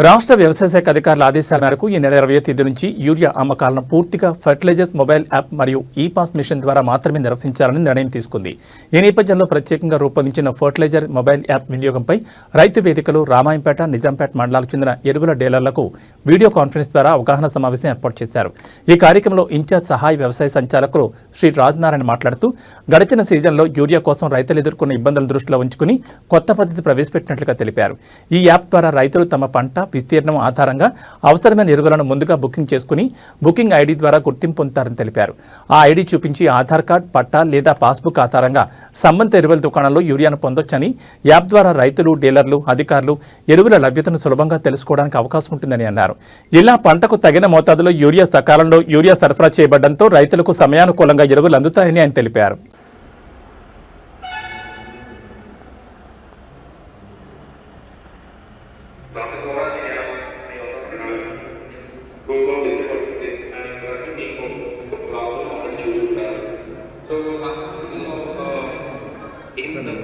రాష్ట్ర వ్యవసాయ శాఖ అధికారుల ఆదేశాల మేరకు ఈ నెల 20వ తేదీ నుంచి యూరియా అమ్మకాలను పూర్తిగా ఫెర్టిలైజర్స్ మొబైల్ యాప్ మరియు ఈ-పాస్ మిషన్ ద్వారా మాత్రమే నిర్వహించాలని నిర్ణయం తీసుకుంది. ఈ నేపథ్యంలో ప్రత్యేకంగా రూపొందించిన ఫెర్టిలైజర్ మొబైల్ యాప్ వినియోగంపై రైతు వేదికలు రామాయంపేట, నిజాంపేట మండలాలకు చెందిన ఎరువుల డీలర్లకు వీడియో కాన్ఫరెన్స్ ద్వారా అవగాహన సమావేశం ఏర్పాటు చేశారు. ఈ కార్యక్రమంలో ఇన్ఛార్జ్ సహాయ వ్యవసాయ సంచాలకులు శ్రీ రాజనారాయణ మాట్లాడుతూ గడిచిన సీజన్లో యూరియా కోసం రైతులు ఎదుర్కొన్న ఇబ్బందులను దృష్టిలో ఉంచుకుని కొత్త పద్ధతి ప్రవేశపెట్టినట్లుగా తెలిపారు. ఈ యాప్ ద్వారా రైతులు తమ పంట విస్తీర్ణం ఆధారంగా అవసరమైన ఎరువులను ముందుగా బుకింగ్ చేసుకుని బుకింగ్ ఐడి ద్వారా గుర్తింపు పొందుతారని తెలిపారు. ఆ ఐడి చూపించి ఆధార్ కార్డ్, పట్టా లేదా పాస్బుక్ ఆధారంగా సంబంధిత ఎరువుల దుకాణంలో యూరియాను పొందొచ్చని, యాప్ ద్వారా రైతులు, డీలర్లు, అధికారులు ఎరువుల లభ్యతను సులభంగా తెలుసుకోవడానికి అవకాశం ఉంటుందని అన్నారు. ఇలా పంటకు తగిన మోతాదులో యూరియా సకాలంలో సరఫరా చేయబడడంతో రైతులకు సమయానుకూలంగా ఎరువులు అందుతాయని ఆయన తెలిపారు.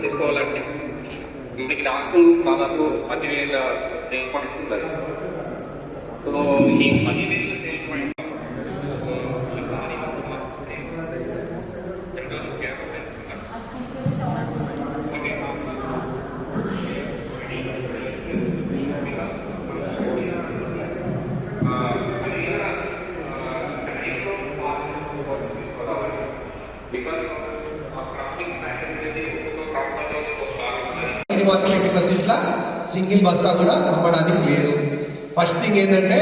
తీసుకోవాలంటే మీకు లాస్ట్ దాదాపు 10,000 సేల్ పాయింట్స్ ఉంటాయి. సో ఈ 10,000 సేల్ పాయింట్స్ ఇది మాత్రం 80% సింగిల్ బస్తా కూడా అమ్మడానికి లేదు. ఫస్ట్ థింగ్ ఏంటంటే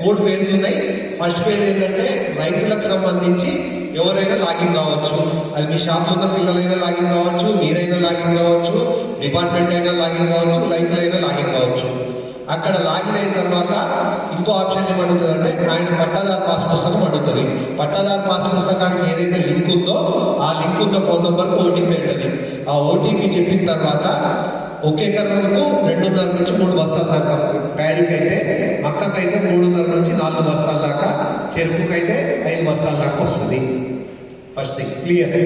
3 ఫేజ్లు ఉన్నాయి. ఫస్ట్ ఫేజ్ ఏంటంటే రైతులకు సంబంధించి ఎవరైనా లాగిన్ కావచ్చు. అది మీ షాప్లో ఉన్న పిల్లలైనా లాగిన్ కావచ్చు, మీరైనా లాగిన్ కావచ్చు, డిపార్ట్మెంట్ అయినా లాగిన్ కావచ్చు, రైతులైనా లాగిన్ కావచ్చు. అక్కడ లాగిన్ అయిన తర్వాత ఇంకో ఆప్షన్ ఏమడుగుతుంది అంటే ఆయన పట్టాదారు పాస్ పుస్తకం అడుగుతుంది. పట్టాదారు పాస్ పుస్తకానికి ఏదైతే లింక్ ఉందో ఆ లింక్ ఉన్న ఫోన్ నెంబర్కి ఓటీపీ వెళ్తుంది. ఆ ఓటీపీ చెప్పిన తర్వాత ఒకే ఎకరంకు 2.5 నుంచి 3 బస్తాల దాకా, ప్యాడీకి అయితే మక్కకైతే 3.5 నుంచి 4 బస్తాల దాకా, చెరుకుకైతే 5 బస్తాల దాకా వస్తుంది. First thing clear.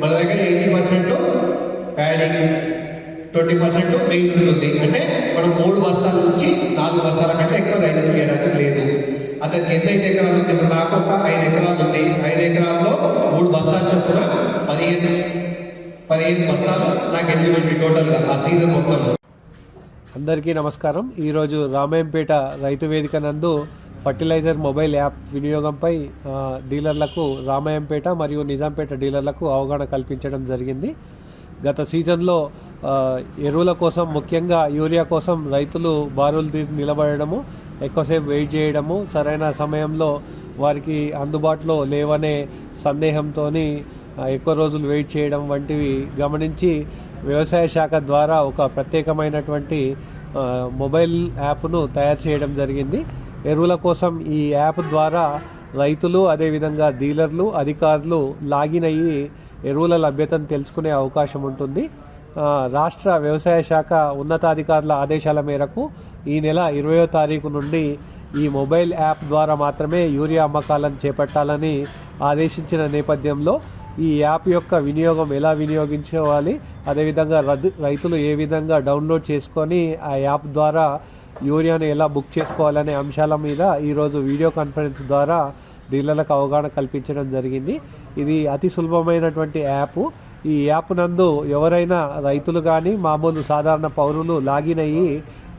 మన దగ్గర 80% ప్యాడీ, 20% మెయిన్ ఉంటుంది. అంటే మనం 3 బస్తాల నుంచి 4 బస్తాల కంటే ఎక్కువ రైతుకు చేయడానికి లేదు. అతనికి ఎన్నైతే ఎకరాలు ఉంది, ఇప్పుడు నాకు ఒక 5 ఎకరాలు ఉంది. 5 ఎకరాల్లో 3 బస్తాలు చొప్పున 15 బస్తాలు నాకు ఎలిజిబిలిటీ టోటల్గా ఆ సీజన్ మొత్తంలో. అందరికీ నమస్కారం. ఈరోజు రామాయంపేట రైతు వేదిక నందు ఫర్టిలైజర్ మొబైల్ యాప్ వినియోగంపై డీలర్లకు, రామాయంపేట మరియు నిజాంపేట డీలర్లకు అవగాహన కల్పించడం జరిగింది. గత సీజన్లో ఎరువుల కోసం, ముఖ్యంగా యూరియా కోసం రైతులు బారులు నిలబడము, ఎక్కువసేపు వెయిట్ చేయడము, సరైన సమయంలో వారికి అందుబాటులో లేవనే సందేహంతో ఎక్కువ రోజులు వెయిట్ చేయడం వంటివి గమనించి వ్యవసాయ శాఖ ద్వారా ఒక ప్రత్యేకమైనటువంటి మొబైల్ యాప్ను తయారు చేయడం జరిగింది. ఎరువుల కోసం ఈ యాప్ ద్వారా రైతులు, అదేవిధంగా డీలర్లు, అధికారులు లాగిన్ అయ్యి ఎరువుల లభ్యతను తెలుసుకునే అవకాశం ఉంటుంది. రాష్ట్ర వ్యవసాయ శాఖ ఉన్నతాధికారుల ఆదేశాల మేరకు ఈ నెల 20వ తారీఖు నుండి ఈ మొబైల్ యాప్ ద్వారా మాత్రమే యూరియా అమ్మకాలను చేపట్టాలని ఆదేశించిన నేపథ్యంలో ఈ యాప్ యొక్క వినియోగం ఎలా వినియోగించుకోవాలి, అదేవిధంగా రైతులు ఏ విధంగా డౌన్లోడ్ చేసుకొని ఆ యాప్ ద్వారా యూరియాను ఎలా బుక్ చేసుకోవాలనే అంశాల మీద ఈరోజు వీడియో కాన్ఫరెన్స్ ద్వారా డీలర్లకు అవగాహన కల్పించడం జరిగింది. ఇది అతి సులభమైనటువంటి యాప్. ఈ యాప్ నందు ఎవరైనా రైతులు కానీ మామూలు సాధారణ పౌరులు లాగిన్ అయ్యి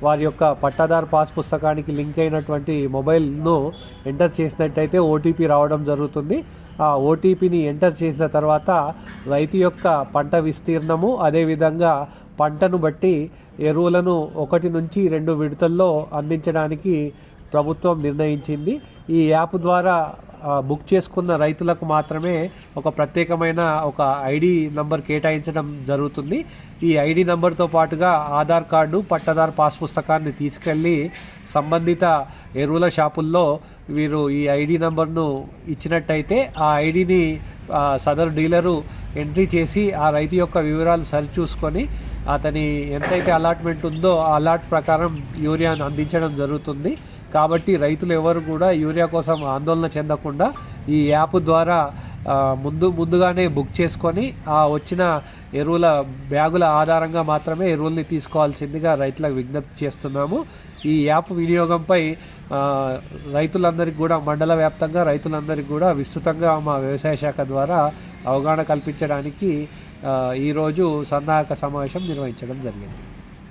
వారి యొక్క పట్టాదారు పాస్ పుస్తకానికి లింక్ అయినటువంటి మొబైల్ను ఎంటర్ చేసినట్టయితే ఓటీపీ రావడం జరుగుతుంది. ఆ ఓటీపీని ఎంటర్ చేసిన తర్వాత రైతు యొక్క పంట విస్తీర్ణము, అదేవిధంగా పంటను బట్టి ఎరువులను 1 నుంచి 2 విడతల్లో అందించడానికి ప్రభుత్వం నిర్ణయించింది. ఈ యాప్ ద్వారా బుక్ చేసుకున్న రైతులకు మాత్రమే ఒక ప్రత్యేకమైన ఒక ఐడి నంబర్ కేటాయించడం జరుగుతుంది. ఈ ఐడి నంబర్తో పాటుగా ఆధార్ కార్డు, పట్టదారు పాస్ పుస్తకాన్ని తీసుకెళ్ళి సంబంధిత ఎరువుల షాపుల్లో వీరు ఈ ఐడి నంబర్ను ఇచ్చినట్టయితే ఆ ఐడిని సదరు డీలరు ఎంట్రీ చేసి ఆ రైతు యొక్క వివరాలు సరిచూసుకొని అతని ఎంతైతే అలాట్మెంట్ ఉందో ఆ అలాట్ ప్రకారం యూరియాను అందించడం జరుగుతుంది. కాబట్టి రైతులు ఎవరు కూడా యూరియా కోసం ఆందోళన చెందకుండా ఈ యాప్ ద్వారా ముందుగానే బుక్ చేసుకొని ఆ వచ్చిన ఎరువుల బ్యాగుల ఆధారంగా మాత్రమే ఎరువుల్ని తీసుకోవాల్సిందిగా రైతులకు విజ్ఞప్తి చేస్తున్నాము. ఈ యాప్ వినియోగంపై రైతులందరికీ కూడా మండల వ్యాప్తంగా రైతులందరికీ కూడా విస్తృతంగా మా వ్యవసాయ శాఖ ద్వారా అవగాహన కల్పించడానికి ఈరోజు సన్నాహక సమావేశం నిర్వహించడం జరిగింది.